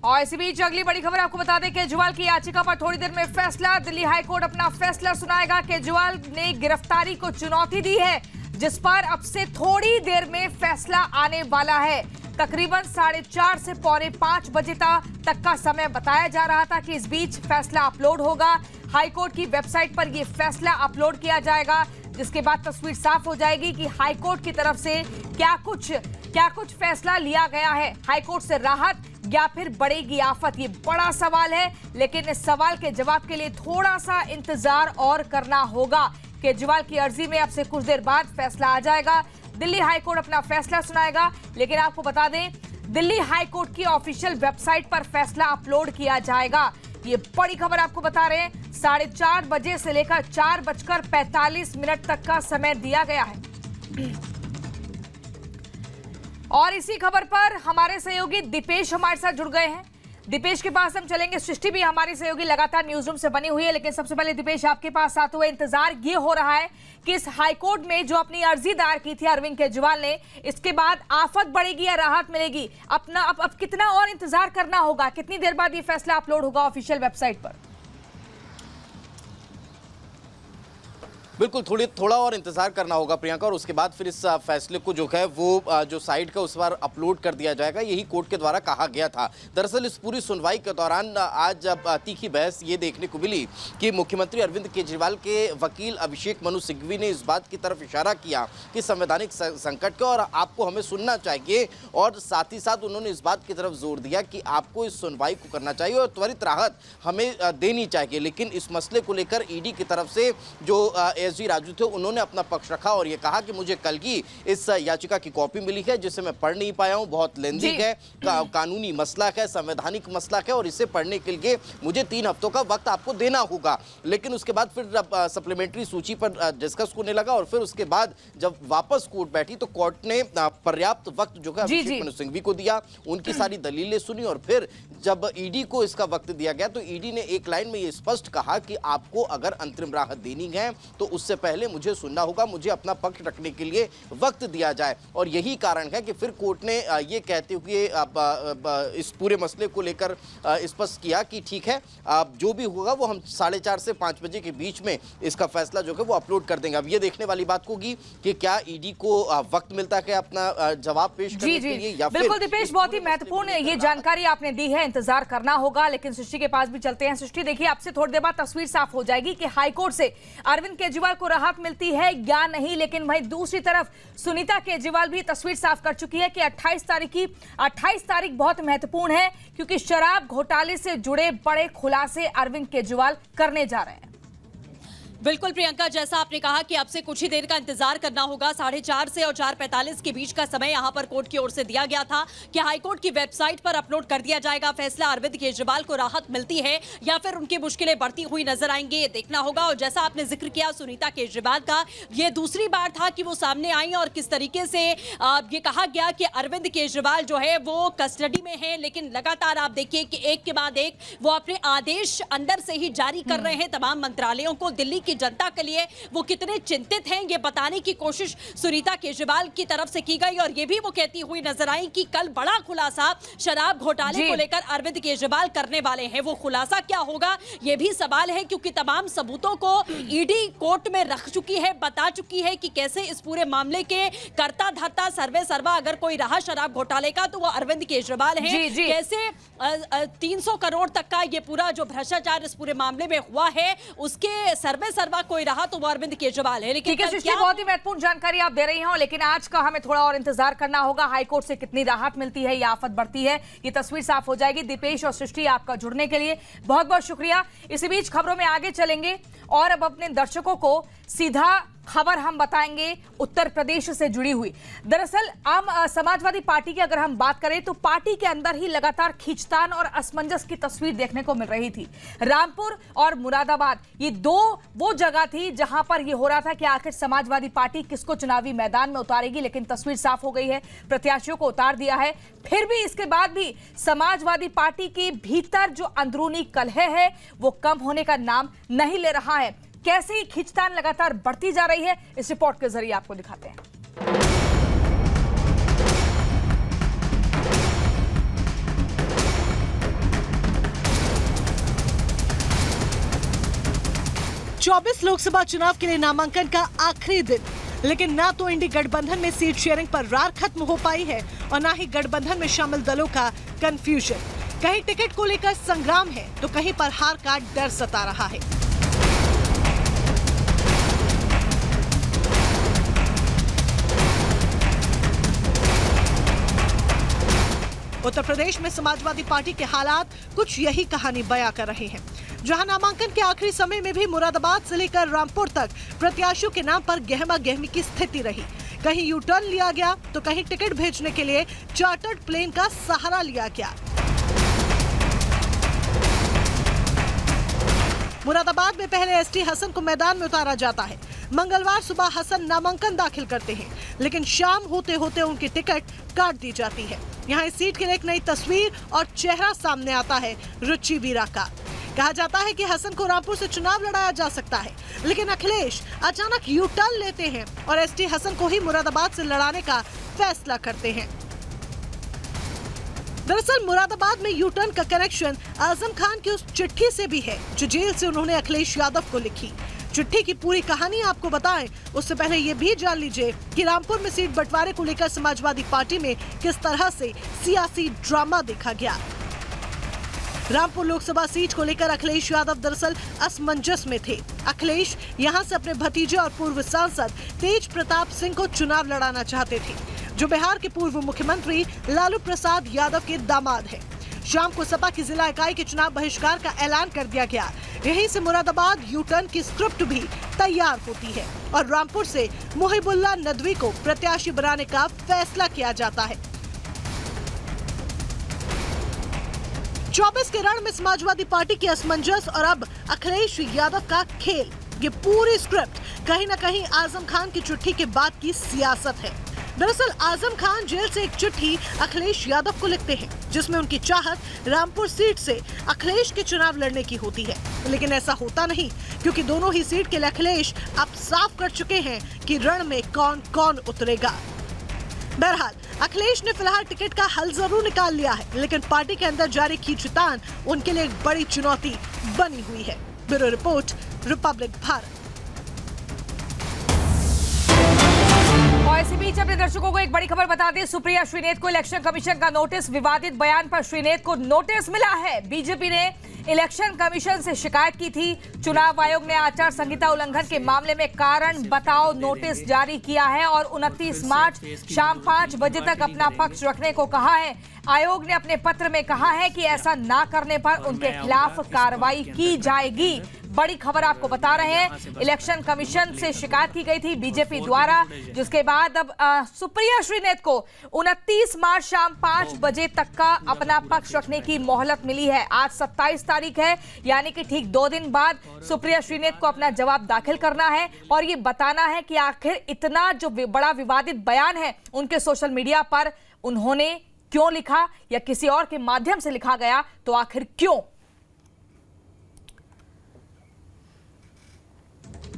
और इसी बीच अगली बड़ी खबर आपको बता दें, केजरीवाल की याचिका पर थोड़ी देर में फैसला। दिल्ली हाईकोर्ट अपना फैसला सुनाएगा। केजरीवाल ने गिरफ्तारी को चुनौती दी है, जिस पर अब से थोड़ी देर में फैसला आने वाला है। तकरीबन 4:30 से 4:45 बजे तक का समय बताया जा रहा था कि इस बीच फैसला अपलोड होगा। हाईकोर्ट की वेबसाइट पर यह फैसला अपलोड किया जाएगा, जिसके बाद तस्वीर साफ हो जाएगी कि हाईकोर्ट की तरफ से क्या कुछ फैसला लिया गया है। हाईकोर्ट से राहत या फिर बढ़ेगी आफत, ये बड़ा सवाल है। लेकिन इस सवाल के जवाब के लिए थोड़ा सा इंतजार और करना होगा। केजरीवाल की अर्जी में अब से कुछ देर बाद फैसला आ जाएगा। दिल्ली हाईकोर्ट अपना फैसला सुनाएगा। लेकिन आपको बता दें, दिल्ली हाईकोर्ट की ऑफिशियल वेबसाइट पर फैसला अपलोड किया जाएगा। ये बड़ी खबर आपको बता रहे हैं। 4:30 बजे से लेकर 4:45 तक का समय दिया गया है। और इसी खबर पर हमारे सहयोगी दीपेश हमारे साथ जुड़ गए हैं। दीपेश के पास हम चलेंगे। सृष्टि भी हमारी सहयोगी लगातार न्यूज रूम से बनी हुई है। लेकिन सबसे पहले दीपेश, आपके पास आते हुए इंतजार ये हो रहा है कि इस हाईकोर्ट में जो अपनी अर्जी दायर की थी अरविंद केजरीवाल ने, इसके बाद आफत बढ़ेगी या राहत मिलेगी? अब कितना और इंतजार करना होगा? कितनी देर बाद ये फैसला अपलोड होगा ऑफिशियल वेबसाइट पर? बिल्कुल थोड़ा और इंतजार करना होगा प्रियंका, और उसके बाद फिर इस फैसले को जो है वो जो साइट का उस बार अपलोड कर दिया जाएगा। यही कोर्ट के द्वारा कहा गया था। दरअसल इस पूरी सुनवाई के दौरान आज तीखी बहस ये देखने को मिली कि मुख्यमंत्री अरविंद केजरीवाल के वकील अभिषेक मनु सिंघवी ने इस बात की तरफ इशारा किया कि संवैधानिक संकट का और आपको हमें सुनना चाहिए, और साथ ही साथ उन्होंने इस बात की तरफ जोर दिया कि आपको इस सुनवाई को करना चाहिए और त्वरित राहत हमें देनी चाहिए। लेकिन इस मसले को लेकर ईडी की तरफ से जो एसजी राजू थे, उन्होंने अपना पक्ष रखा और ये कहा कि मुझे कल की इस याचिका की कॉपी मिली है, जिसे मैं पढ़ नहीं पाया हूं। बहुत लेंदी है, कानूनी मसला है, संवैधानिक मसला है, और इसे पढ़ने के लिए मुझे 3 हफ्तों का वक्त आपको देना होगा। लेकिन उसके बाद फिर सप्लीमेंट्री सूची पर डिस्कस होने लगा, और फिर उसके बाद जब वापस कोर्ट बैठी तो कोर्ट ने पर्याप्त वक्त जो है अभिषेक मनु सिंघवी को दिया, उनकी सारी दलीलें सुनी, और फिर जब ईडी को इसका वक्त दिया गया तो ईडी ने एक लाइन में ये स्पष्ट कहा कि आपको अगर अंतरिम राहत देनी है तो उससे पहले मुझे सुनना होगा, मुझे अपना पक्ष रखने के लिए वक्त दिया जाए। और यही कारण है कि फिर कोर्ट ने ये कहते हुए इस पूरे मसले को लेकर स्पष्ट किया कि ठीक है, जो भी होगा वो हम 4:30 से 5 बजे के बीच में इसका फैसला जो है वो अपलोड कर देंगे। अब ये देखने वाली बात होगी कि क्या ईडी को वक्त मिलता है अपना जवाब पेश करने के लिए या फिर। बिल्कुल दीपेश, बहुत ही महत्वपूर्ण ये जानकारी आपने दी है। इंतजार करना होगा। लेकिन सृष्टि के पास भी चलते हैं। सृष्टि, देखिए, आपसे थोड़ी देर बाद तस्वीर साफ हो जाएगी कि हाईकोर्ट से अरविंद केजरीवाल को राहत मिलती है या नहीं। लेकिन वहीं दूसरी तरफ सुनीता केजरीवाल भी तस्वीर साफ कर चुकी है कि 28 तारीख बहुत महत्वपूर्ण है, क्योंकि शराब घोटाले से जुड़े बड़े खुलासे अरविंद केजरीवाल करने जा रहे हैं। बिल्कुल प्रियंका, जैसा आपने कहा कि अब से कुछ ही देर का इंतजार करना होगा। 4:30 से और 4:45 के बीच का समय यहां पर कोर्ट की ओर से दिया गया था कि हाईकोर्ट की वेबसाइट पर अपलोड कर दिया जाएगा फैसला। अरविंद केजरीवाल को राहत मिलती है या फिर उनकी मुश्किलें बढ़ती हुई नजर आएंगी, ये देखना होगा। और जैसा आपने जिक्र किया सुनीता केजरीवाल का, ये दूसरी बार था कि वो सामने आई और किस तरीके से ये कहा गया कि अरविंद केजरीवाल जो है वो कस्टडी में है। लेकिन लगातार आप देखिए कि एक के बाद एक वो अपने आदेश अंदर से ही जारी कर रहे हैं तमाम मंत्रालयों को। दिल्ली की जनता के लिए वो कितने चिंतित हैं, ये बताने की कोशिश सुनीता केजरीवाल की तरफ से की गई। और ये भी वो कहती हुई नजर आई कि कल बड़ा खुलासा शराब घोटाले को लेकर अरविंद केजरीवाल करने वाले हैं। वो खुलासा क्या होगा, ये भी सवाल है, क्योंकि तमाम सबूतों को ईडी कोर्ट में रख चुकी है, बता चुकी है कि कैसे इस पूरे मामले के कर्ता धर्ता सर्वे सर्वा अगर कोई रहा शराब घोटाले का तो वो अरविंद केजरीवाल है। कैसे 300 करोड़ तक का ये पूरा जो भ्रष्टाचार इस पूरे मामले में हुआ है उसके सर्वे सर्वा कोई रहा तो वो अरविंद केजरीवाल है। लेकिन बहुत ही महत्वपूर्ण जानकारी आप दे रही हैं। लेकिन आज का हमें थोड़ा और इंतजार करना होगा। हाईकोर्ट से कितनी राहत मिलती है या आफत बढ़ती है, ये तस्वीर साफ हो जाएगी। दीपेश और सृष्टि, आपका जुड़ने के लिए बहुत बहुत शुक्रिया। इसी बीच खबरों में आगे चलेंगे और अब अपने दर्शकों को सीधा खबर हम बताएंगे उत्तर प्रदेश से जुड़ी हुई। दरअसल आम समाजवादी पार्टी की अगर हम बात करें तो पार्टी के अंदर ही लगातार खींचतान और असमंजस की तस्वीर देखने को मिल रही थी। रामपुर और मुरादाबाद, ये दो वो जगह थी जहां पर ये हो रहा था कि आखिर समाजवादी पार्टी किसको चुनावी मैदान में उतारेगी। लेकिन तस्वीर साफ हो गई है, प्रत्याशियों को उतार दिया है। फिर भी इसके बाद भी समाजवादी पार्टी के भीतर जो अंदरूनी कलह है वो कम होने का नाम नहीं ले रहा है। कैसे ही खींचतान लगातार बढ़ती जा रही है, इस रिपोर्ट के जरिए आपको दिखाते हैं। 24 लोकसभा चुनाव के लिए नामांकन का आखिरी दिन, लेकिन ना तो इंडी गठबंधन में सीट शेयरिंग पर रार खत्म हो पाई है और ना ही गठबंधन में शामिल दलों का कंफ्यूजन। कहीं टिकट को लेकर संग्राम है तो कहीं पर हार का डर सता रहा है। उत्तर प्रदेश में समाजवादी पार्टी के हालात कुछ यही कहानी बयां कर रहे हैं, जहां नामांकन के आखिरी समय में भी मुरादाबाद से लेकर रामपुर तक प्रत्याशियों के नाम पर गहमा गहमी की स्थिति रही। कहीं यू टर्न लिया गया तो कहीं टिकट भेजने के लिए चार्टर्ड प्लेन का सहारा लिया गया। मुरादाबाद में पहले एसटी हसन को मैदान में उतारा जाता है। मंगलवार सुबह हसन नामांकन दाखिल करते हैं, लेकिन शाम होते होते उनकी टिकट काट दी जाती है। यहाँ इस सीट के लिए एक नई तस्वीर और चेहरा सामने आता है, रुचि वीरा का। कहा जाता है कि हसन को रामपुर से चुनाव लड़ाया जा सकता है, लेकिन अखिलेश अचानक यू टर्न लेते हैं और एसटी हसन को ही मुरादाबाद से लड़ाने का फैसला करते हैं। दरअसल मुरादाबाद में यू टर्न का कनेक्शन आजम खान की उस चिट्ठी से भी है जो जेल से उन्होंने अखिलेश यादव को लिखी। चिट्ठी की पूरी कहानी आपको बताएं, उससे पहले ये भी जान लीजिए कि रामपुर में सीट बंटवारे को लेकर समाजवादी पार्टी में किस तरह से सियासी ड्रामा देखा गया। रामपुर लोकसभा सीट को लेकर अखिलेश यादव दरअसल असमंजस में थे। अखिलेश यहां से अपने भतीजे और पूर्व सांसद तेज प्रताप सिंह को चुनाव लड़ाना चाहते थे, जो बिहार के पूर्व मुख्यमंत्री लालू प्रसाद यादव के दामाद हैं। शाम को सपा की जिला इकाई के चुनाव बहिष्कार का ऐलान कर दिया गया। यहीं से मुरादाबाद यू टर्न की स्क्रिप्ट भी तैयार होती है और रामपुर से मुहिबुल्ला नदवी को प्रत्याशी बनाने का फैसला किया जाता है। 24 के रण में समाजवादी पार्टी की असमंजस और अब अखिलेश यादव का खेल, ये पूरी स्क्रिप्ट कहीं न कहीं आजम खान की चिट्ठी के बाद की सियासत है। दरअसल आजम खान जेल से एक चिट्ठी अखिलेश यादव को लिखते हैं, जिसमें उनकी चाहत रामपुर सीट से अखिलेश के चुनाव लड़ने की होती है, लेकिन ऐसा होता नहीं, क्योंकि दोनों ही सीट के लिए अखिलेश अब साफ कर चुके हैं कि रण में कौन कौन उतरेगा। बहरहाल अखिलेश ने फिलहाल टिकट का हल जरूर निकाल लिया है, लेकिन पार्टी के अंदर जारी खींचतान उनके लिए एक बड़ी चुनौती बनी हुई है। Bureau report, Republic Bharat. और इसी बीच अपने दर्शकों को एक बड़ी खबर बता दें, सुप्रिया श्रीनेत को इलेक्शन कमीशन का नोटिस। विवादित बयान पर श्रीनेत को नोटिस मिला है। बीजेपी ने इलेक्शन कमीशन से शिकायत की थी। चुनाव आयोग ने आचार संहिता उल्लंघन के मामले में कारण बताओ नोटिस जारी किया है और 29 मार्च शाम 5 बजे तक अपना पक्ष रखने को कहा है। आयोग ने अपने पत्र में कहा है कि ऐसा ना करने पर उनके खिलाफ कार्रवाई की जाएगी। बड़ी खबर आपको बता रहे हैं, इलेक्शन कमीशन से शिकायत की गई थी बीजेपी द्वारा, जिसके बाद अब सुप्रिया श्रीनेत को 29 मार्च शाम 5 बजे तक का अपना पक्ष रखने की मोहलत मिली है। आज 27 तारीख है, यानी कि ठीक 2 दिन बाद सुप्रिया श्रीनेत को अपना जवाब दाखिल करना है और ये बताना है कि आखिर इतना जो बड़ा विवादित बयान है उनके सोशल मीडिया पर उन्होंने क्यों लिखा या किसी और के माध्यम से लिखा गया, तो आखिर क्यों।